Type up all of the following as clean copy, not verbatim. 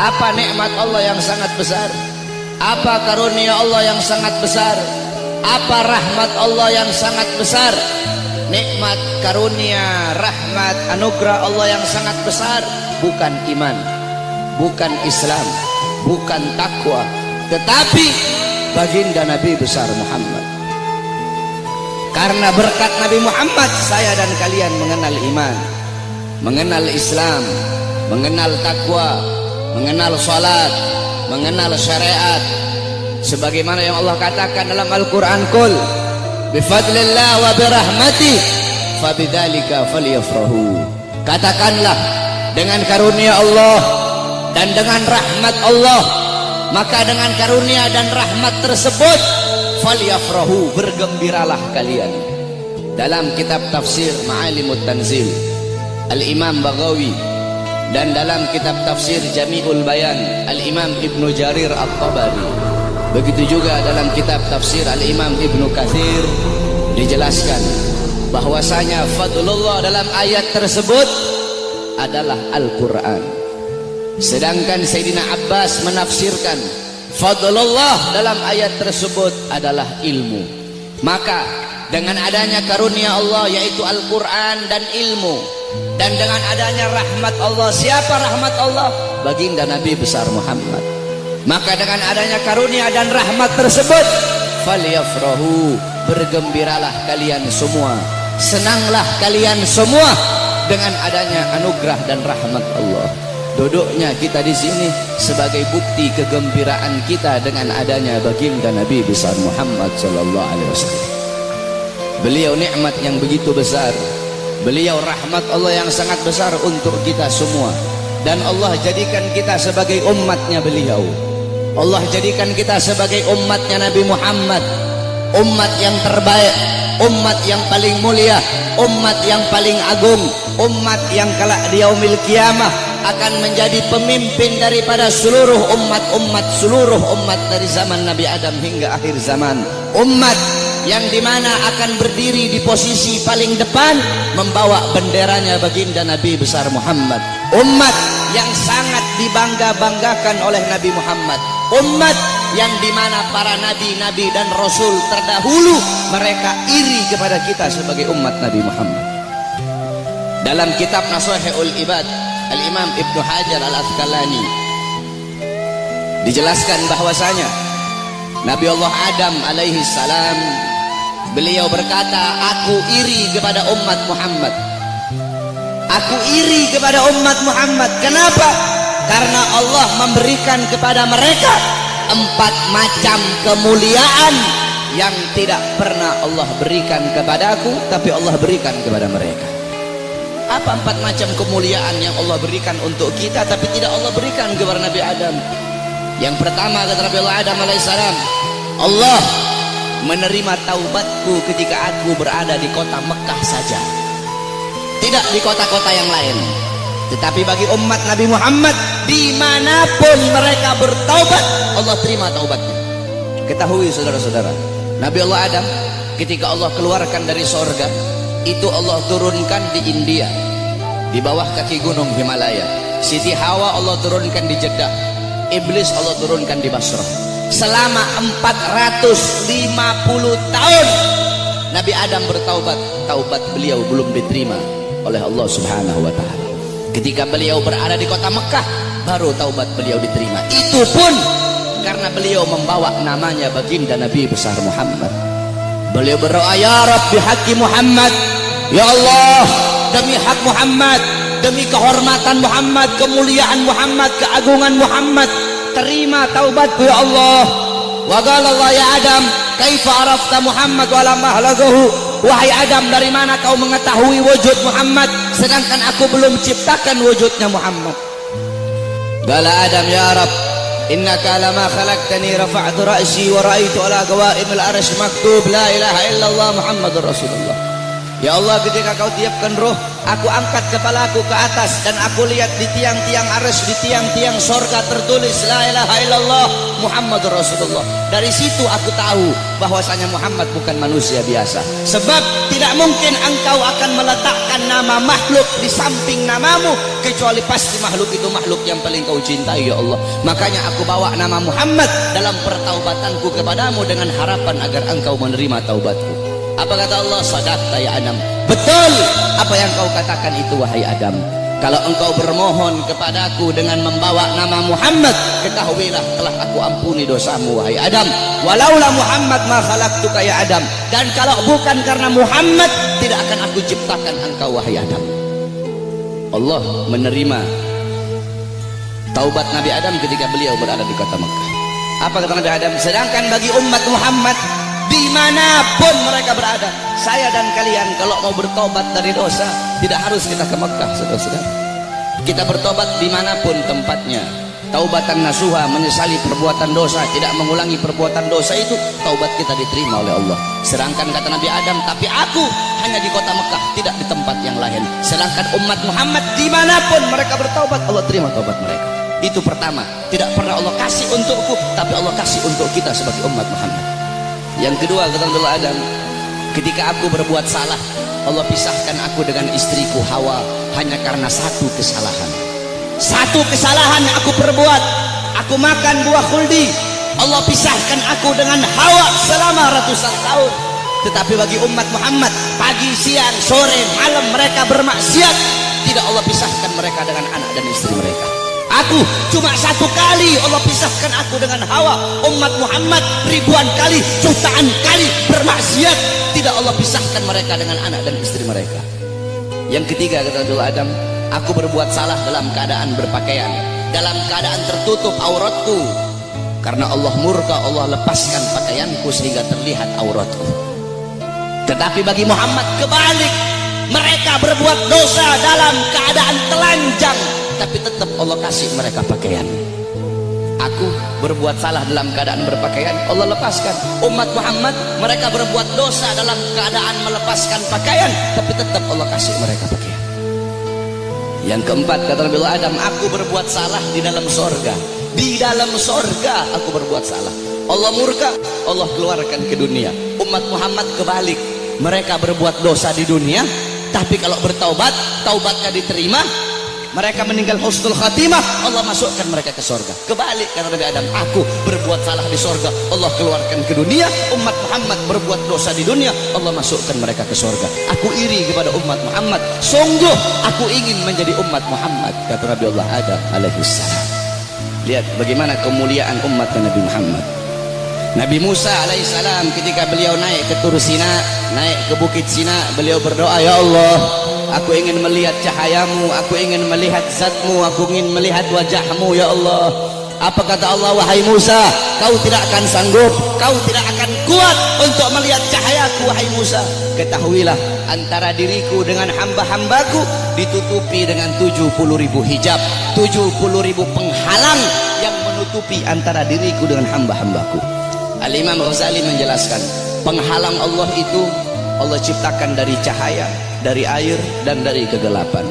Apa nikmat Allah yang sangat besar? Apa karunia Allah yang sangat besar? Apa rahmat Allah yang sangat besar? Nikmat, karunia, rahmat, anugerah Allah yang sangat besar bukan iman, bukan Islam, bukan takwa, tetapi baginda Nabi besar Muhammad. Karena berkat Nabi Muhammad, saya dan kalian mengenal iman, mengenal Islam, mengenal takwa, mengenal salat, mengenal syariat. Sebagaimana yang Allah katakan dalam Al-Quran, Qul bifadlillah wa birahmatih fabidzalika falyafrahu. Katakanlah, dengan karunia Allah dan dengan rahmat Allah, maka dengan karunia dan rahmat tersebut falyafrahu, bergembiralah kalian. Dalam kitab tafsir Ma'alimut Tanzil Al-Imam Baghawi, dan dalam kitab tafsir Jami'ul Bayan Al-Imam Ibnu Jarir At-Tabari, begitu juga dalam kitab tafsir Al-Imam Ibnu Katsir, dijelaskan bahwasanya fadlullah dalam ayat tersebut adalah Al-Quran. Sedangkan Sayyidina Abbas menafsirkan fadlullah dalam ayat tersebut adalah ilmu. Maka dengan adanya karunia Allah yaitu Al-Quran dan ilmu, dan dengan adanya rahmat Allah, siapa rahmat Allah? Baginda Nabi besar Muhammad. Maka dengan adanya karunia dan rahmat tersebut falyafrahu, bergembiralah kalian semua, senanglah kalian semua dengan adanya anugerah dan rahmat Allah. Duduknya kita di sini sebagai bukti kegembiraan kita dengan adanya baginda Nabi besar Muhammad sallallahu alaihi wasallam. Beliau nikmat yang begitu besar, beliau rahmat Allah yang sangat besar untuk kita semua, dan Allah jadikan kita sebagai umatnya beliau. Allah jadikan kita sebagai umatnya Nabi Muhammad, umat yang terbaik, umat yang paling mulia, umat yang paling agung, umat yang kelak di yaumil kiamah akan menjadi pemimpin daripada seluruh seluruh umat dari zaman Nabi Adam hingga akhir zaman. Umat yang dimana akan berdiri di posisi paling depan membawa benderanya baginda Nabi besar Muhammad. Umat yang sangat dibangga-banggakan oleh Nabi Muhammad. Umat yang dimana para nabi-nabi dan rasul terdahulu mereka iri kepada kita sebagai umat Nabi Muhammad. Dalam kitab Nashihul Ibad Al-Imam Ibnu Hajar Al-Asqalani dijelaskan bahwasanya Nabi Allah Adam alaihi salam, beliau berkata, aku iri kepada umat Muhammad. Aku iri kepada umat Muhammad. Kenapa? Karena Allah memberikan kepada mereka 4 macam kemuliaan yang tidak pernah Allah berikan kepadaku, tapi Allah berikan kepada mereka. Apa 4 macam kemuliaan yang Allah berikan untuk kita tapi tidak Allah berikan kepada Nabi Adam? Yang pertama, kata Nabi Allah Adam alaihissalam, Allah menerima taubatku ketika aku berada di kota Mekah saja, tidak di kota-kota yang lain. Tetapi bagi umat Nabi Muhammad, dimanapun mereka bertaubat, Allah terima taubatnya. Ketahui saudara-saudara, Nabi Allah Adam ketika Allah keluarkan dari sorga, itu Allah turunkan di India, di bawah kaki gunung Himalaya. Siti Hawa Allah turunkan di Jeddah, Iblis Allah turunkan di Basrah. Selama 450 tahun Nabi Adam bertaubat, taubat beliau belum diterima oleh Allah Subhanahu wa Ta'ala. Ketika beliau berada di kota Mekah, baru taubat beliau diterima. Itu pun karena beliau membawa namanya baginda Nabi besar Muhammad. Beliau berdoa, ya Rabbi haqqi Muhammad, ya Allah, demi hak Muhammad, demi kehormatan Muhammad, kemuliaan Muhammad, keagungan Muhammad, terima taubatku ya Allah. Wa qala Allah ya Adam, kaifa arafta Muhammad wa lam ahlaqahu? Wahai Adam, dari mana kau mengetahui wujud Muhammad sedangkan aku belum ciptakan wujudnya Muhammad? Qala Adam, ya Rabb, innaka lama khalaqtani rafa'tu ra'si wa ra'aitu ala qawaimil arsy maktub la ilaha illallah Muhammadur Rasulullah. Ya Allah, ketika kau tiupkan roh, Aku angkat kepalaku ke atas dan aku lihat di tiang-tiang arsy, di tiang-tiang sorga tertulis la ilaha illallah Muhammadur Rasulullah. Dari situ aku tahu bahwasanya Muhammad bukan manusia biasa. Sebab tidak mungkin engkau akan meletakkan nama makhluk di samping namamu, kecuali pasti makhluk itu makhluk yang paling kau cintai ya Allah. Makanya aku bawa nama Muhammad dalam pertaubatanku kepadamu dengan harapan agar engkau menerima taubatku. Apa kata Allah? Sadaqta ya Adam. Betul apa yang kau katakan itu wahai Adam. Kalau engkau bermohon kepadaku dengan membawa nama Muhammad, ketahuilah telah aku ampuni dosamu wahai Adam. Walaula Muhammad ma khalaqtuka ya Adam. Dan kalau bukan karena Muhammad, tidak akan aku ciptakan engkau wahai Adam. Allah menerima taubat Nabi Adam ketika beliau berada di kota Mekah. Apa kata Nabi Adam? Sedangkan bagi umat Muhammad dimanapun mereka berada, saya dan kalian kalau mau bertobat dari dosa tidak harus kita ke Mekah, saudara-saudara. Kita bertobat dimanapun tempatnya. Taubatan nasuha, menyesali perbuatan dosa, tidak mengulangi perbuatan dosa, itu taubat kita diterima oleh Allah. Sedangkan kata Nabi Adam, tapi aku hanya di kota Mekah, tidak di tempat yang lain. Sedangkan umat Muhammad dimanapun mereka bertobat, Allah terima taubat mereka. Itu pertama, tidak pernah Allah kasih untukku, tapi Allah kasih untuk kita sebagai umat Muhammad. Yang kedua kata Nabi Adam, ketika aku berbuat salah, Allah pisahkan aku dengan istriku Hawa hanya karena satu kesalahan. Satu kesalahan yang aku perbuat, aku makan buah khuldi, Allah pisahkan aku dengan Hawa selama ratusan tahun. Tetapi bagi umat Muhammad, pagi, siang, sore, malam mereka bermaksiat, tidak Allah pisahkan mereka dengan anak dan istri mereka. Aku cuma satu kali Allah pisahkan aku dengan Hawa. Umat Muhammad ribuan kali, jutaan kali bermaksiat, tidak Allah pisahkan mereka dengan anak dan istri mereka. Yang ketiga kata Nabi Adam, aku berbuat salah dalam keadaan berpakaian, dalam keadaan tertutup auratku. Karena Allah murka, Allah lepaskan pakaianku sehingga terlihat auratku. Tetapi bagi Muhammad kebalik, mereka berbuat dosa dalam keadaan telanjang, tapi tetap Allah kasih mereka pakaian. Aku berbuat salah dalam keadaan berpakaian, Allah lepaskan. Umat Muhammad mereka berbuat dosa dalam keadaan melepaskan pakaian, tapi tetap Allah kasih mereka pakaian. Yang keempat kata Nabi Adam, aku berbuat salah di dalam sorga. Di dalam sorga aku berbuat salah, Allah murka, Allah keluarkan ke dunia. Umat Muhammad kebalik, mereka berbuat dosa di dunia, tapi kalau bertaubat, taubatnya diterima, mereka meninggal husnul khatimah, Allah masukkan mereka ke sorga. Kebalik kata Nabi Adam, aku berbuat salah di sorga, Allah keluarkan ke dunia. Umat Muhammad berbuat dosa di dunia, Allah masukkan mereka ke sorga. Aku iri kepada umat Muhammad, sungguh aku ingin menjadi umat Muhammad, kata Nabi Allah Adam alaihissalam. Lihat bagaimana kemuliaan umat Nabi Muhammad. Nabi Musa alaihissalam ketika beliau naik ke Tur Sina, naik ke Bukit Sina, beliau berdoa, ya Allah, aku ingin melihat cahayamu, aku ingin melihat zatmu, aku ingin melihat wajahmu ya Allah. Apa kata Allah? Wahai Musa, kau tidak akan sanggup, kau tidak akan kuat untuk melihat cahayaku wahai Musa. Ketahuilah, antara diriku dengan hamba-hambaku ditutupi dengan 70.000 hijab, 70.000 penghalang yang menutupi antara diriku dengan hamba-hambaku. Al-Imam Ghazali menjelaskan, penghalang Allah itu Allah ciptakan dari cahaya, dari air, dan dari kegelapan.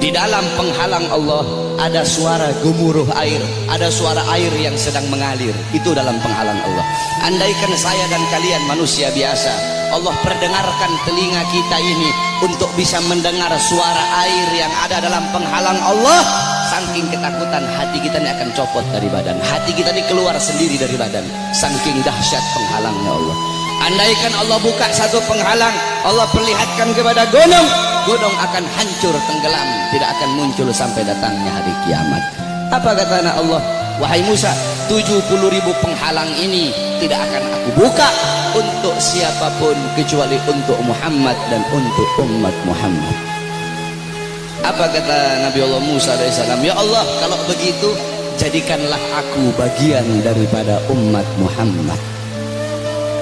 Di dalam penghalang Allah ada suara gemuruh air, ada suara air yang sedang mengalir. Itu dalam penghalang Allah. Andaikan saya dan kalian manusia biasa, Allah perdengarkan telinga kita ini untuk bisa mendengar suara air yang ada dalam penghalang Allah, saking ketakutan hati kita ini akan copot dari badan, hati kita ini keluar sendiri dari badan, saking dahsyat penghalangnya Allah. Andaikan Allah buka satu penghalang, Allah perlihatkan kepada gunung, gunung akan hancur tenggelam, tidak akan muncul sampai datangnya hari kiamat. Apa kata anak Allah? Wahai Musa, 70.000 penghalang ini tidak akan aku buka untuk siapapun kecuali untuk Muhammad dan untuk umat Muhammad. Apa kata Nabi Allah Musa alaihissalam? Ya Allah, kalau begitu jadikanlah aku bagian daripada umat Muhammad.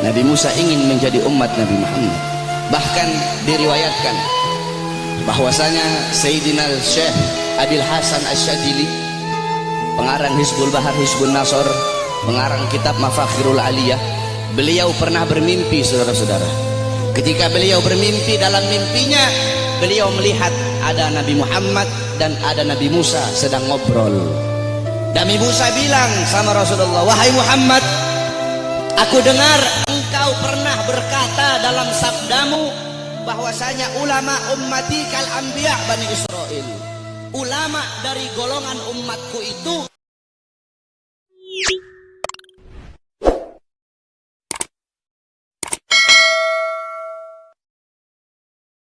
Nabi Musa ingin menjadi umat Nabi Muhammad. Bahkan diriwayatkan bahwasanya Sayyidina Syekh Abil Hasan Asyadili, pengarang Hizbul Bahar Hizbun Nasor, pengarang kitab Mafakhirul Aliyah, beliau pernah bermimpi, saudara-saudara. Ketika beliau bermimpi, dalam mimpinya beliau melihat ada Nabi Muhammad dan ada Nabi Musa sedang ngobrol. Nabi Musa bilang sama Rasulullah, wahai Muhammad, aku dengar engkau pernah berkata dalam sabdamu bahwasanya ulama ummati kal anbiya Bani Israel. Ulama dari golongan umatku itu